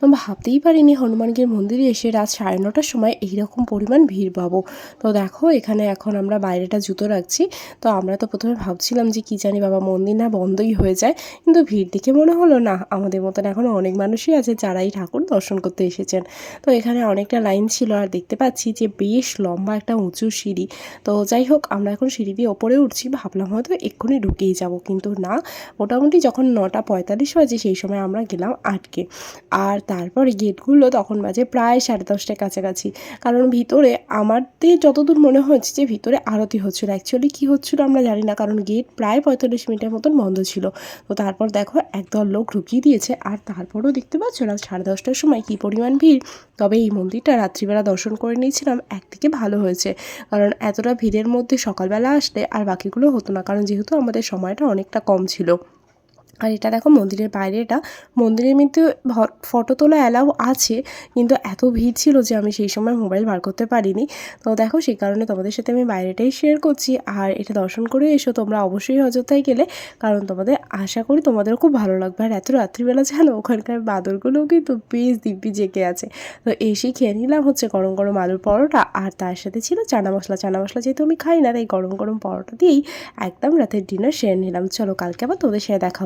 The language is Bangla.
তো ভাবতেই পারিনি হনুমানগির মন্দিরে এসে রাত 9:30টার সময় এইরকম পরিমাণ ভিড় পাবো। তো দেখো এখানে এখন আমরা বাইরেটা জুতো রাখছি। তো আমরা তো প্রথমে ভাবছিলাম যে কী জানি বাবা মন্দির না বন্ধই হয়ে যায়, কিন্তু ভিড় দেখে মনে হলো না আমাদের মতন এখনও অনেক মানুষই আছে যারা এই ঠাকুর দর্শন করতে এসেছেন। তো এখানে অনেকটা লাইন ছিল আর দেখতে পাচ্ছি যে বেশ লম্বা একটা উঁচু সিঁড়ি। তো যাই হোক আমরা এখন সিঁড়ি দিয়ে ওপরে উঠছি, ভাবলাম হয়তো এক্ষুনি ঢুকেই যাব, কিন্তু না, মোটামুটি যখন 9:45 বাজে সেই সময় আমরা গেলাম আটকে। আর তারপরে গেটগুলো তখন বাজে প্রায় 10:30টার কাছাকাছি। কারণ ভিতরে আমাদের যতদূর মনে হচ্ছে যে ভিতরে আরতি হচ্ছিলো, অ্যাকচুয়ালি কী হচ্ছিলো আমরা জানি না, কারণ গেট প্রায় 45 মিনিটের মতন বন্ধ ছিল। তো তারপর দেখো একদল লোক ঢুকিয়ে দিয়েছে, আর তারপরেও দেখতে পাচ্ছ রাত 10:30টার সময় কী পরিমাণ ভিড়। তবে এই মন্দিরটা রাত্রিবেলা দর্শন করে নিয়েছিলাম, একদিকে ভালো হয়েছে, কারণ এতটা ভিড়ের মধ্যে সকালবেলা আসলে আর বাকিগুলো হতো না, কারণ যেহেতু আমাদের সময়টা অনেকটা কম ছিল। আর এটা দেখো মন্দিরের বাইরে, এটা মন্দিরের মধ্যে ফটো তোলা অ্যালাউ আছে, কিন্তু এত ভিড় ছিল যে আমি সেই সময় মোবাইল বার করতে পারিনি। তো দেখো সেই কারণে তোমাদের সাথে আমি বাইরেটাই শেয়ার করছি। আর এটা দর্শন করে এসো তোমরা অবশ্যই অযোধ্যায় গেলে, কারণ তোমাদের আশা করি তোমাদেরও খুব ভালো লাগবে। আর এত রাত্রিবেলা জানো ওখানকার বাদরগুলোও কিন্তু বেশ দিব্যি জেগে আছে। তো এসেই খেয়ে নিলাম হচ্ছে গরম গরম আলুর পরোটা, আর তার সাথে ছিল চানা মশলা। চানা মশলা যেহেতু আমি খাই না, তাই গরম গরম পরোটা দিয়েই একদম রাতের ডিনার সেরে নিলাম। চলো কালকে আবার তোদের সাথে দেখা